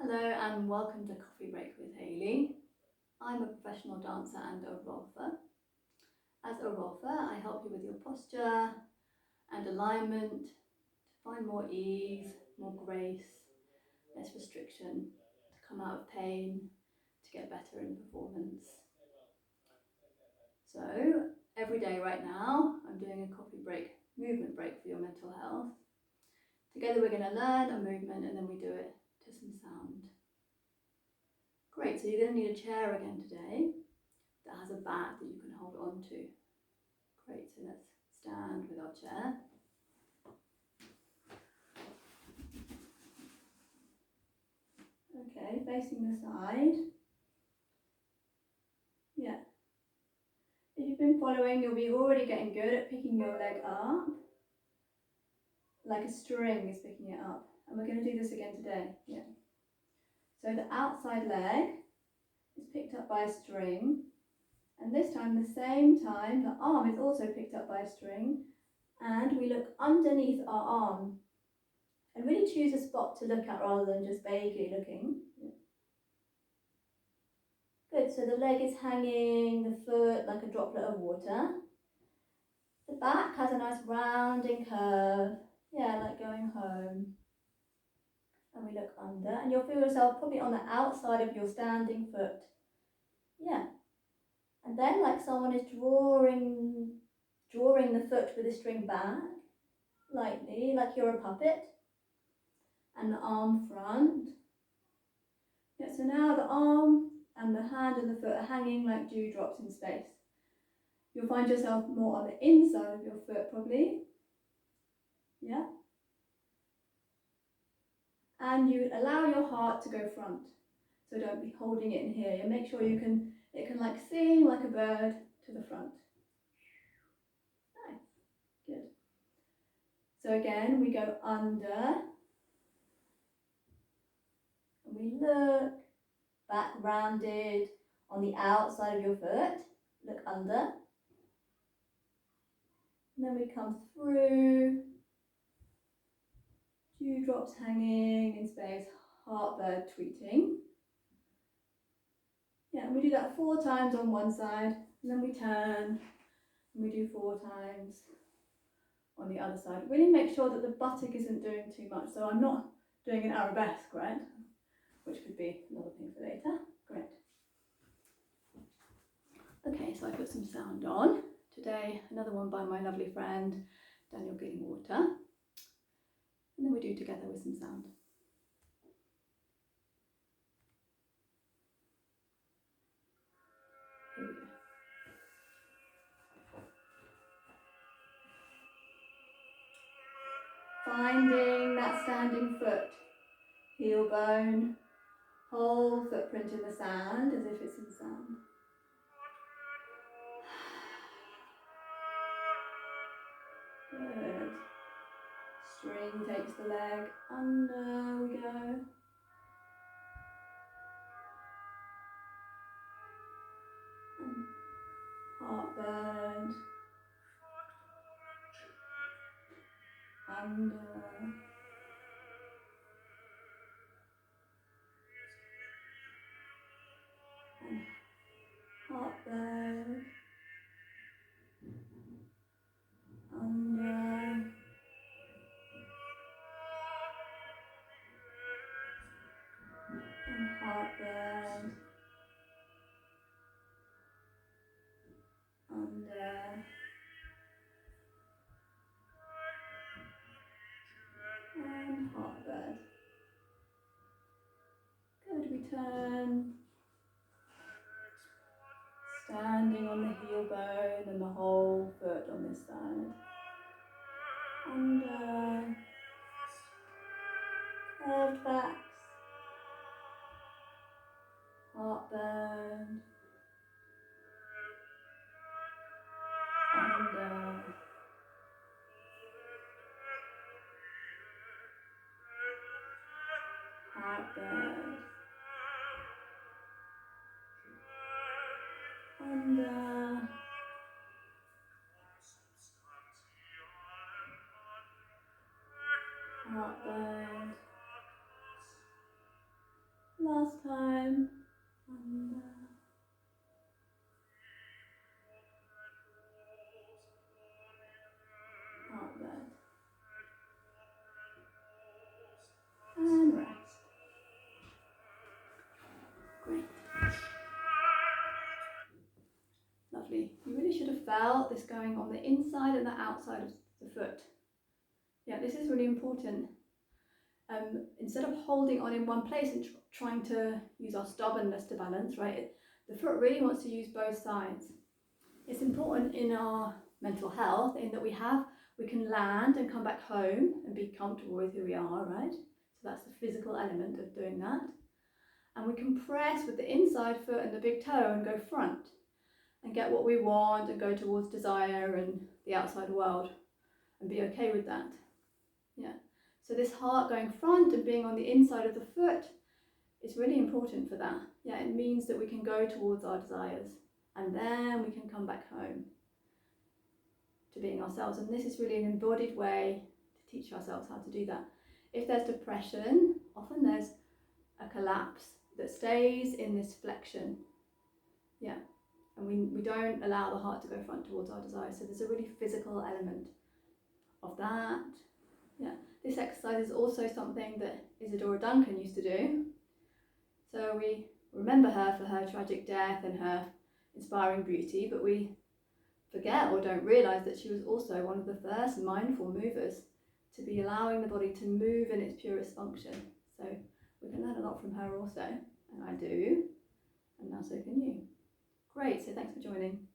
Hello and welcome to Coffee Break with Hayley. I'm a professional dancer and a rolfer. As a rolfer, I help you with your posture and alignment to find more ease, more grace, less restriction, to come out of pain, to get better in performance. So every day right now, I'm doing a coffee break, movement break for your mental health. Together we're going to learn a movement and then we do it to some sound. Great, so you're going to need a chair again today that has a back that you can hold on to. Great, so let's stand with our chair. Okay, facing the side. Yeah. If you've been following, you'll be already getting good at picking your leg up. Like a string is picking it up. And we're going to do this again today. Yeah. So the outside leg is picked up by a string. And this time, the same time, the arm is also picked up by a string. And we look underneath our arm. And really choose a spot to look at rather than just vaguely looking. Yeah. Good, so the leg is hanging, the foot like a droplet of water. The back has a nice rounding curve. Yeah, like going home. And we look under, and you'll feel yourself probably on the outside of your standing foot. Yeah. And then like someone is drawing the foot with a string back, lightly, like you're a puppet. And the arm front. Yeah, so now the arm and the hand and the foot are hanging like dewdrops in space. You'll find yourself more on the inside of your foot probably. Yeah. And you allow your heart to go front. So don't be holding it in here. You make sure it can like sing like a bird to the front. Nice. Good. So again, we go under. And we look back rounded on the outside of your foot. Look under. And then we come through. Dewdrops hanging in space, heartbird tweeting. Yeah, and we do that 4 times on one side, and then we turn, and we do 4 times on the other side. Really make sure that the buttock isn't doing too much. So I'm not doing an arabesque, right? Which could be another thing for later. Great. Okay, so I put some sound on. Today, another one by my lovely friend, Daniel Getting Water. And then we do together with some sound. Here we go. Finding that standing foot, heel bone, whole footprint in the sand as if it's in sand. Good. String takes the leg under, we go. And heartbird. Under. And heartbird. Under. And heartbird. Under. And heartbird. Good, we turn. Standing on the heel bone and the whole foot on this side. Under. Curved backs. Heartburn. Under. Heartburn. Under. Heartburn. last time. Under. Outward. And rest. Great. Lovely. You really should have felt this going on the inside and the outside of the foot. Yeah, this is really important. Instead of holding on in one place and trying to use our stubbornness to balance, right? The foot really wants to use both sides. It's important in our mental health in that we can land and come back home and be comfortable with who we are, right? So that's the physical element of doing that. And we can press with the inside foot and the big toe and go front and get what we want and go towards desire and the outside world and be okay with that. Yeah. So this heart going front and being on the inside of the foot is really important for that. Yeah, it means that we can go towards our desires and then we can come back home to being ourselves. And this is really an embodied way to teach ourselves how to do that. If there's depression, often there's a collapse that stays in this flexion. Yeah. And we don't allow the heart to go front towards our desires. So there's a really physical element of that. Yeah. This exercise is also something that Isadora Duncan used to do. So we remember her for her tragic death and her inspiring beauty, but we forget or don't realise that she was also one of the first mindful movers to be allowing the body to move in its purest function. So we can learn a lot from her also, and I do, and now so can you. Great, so thanks for joining.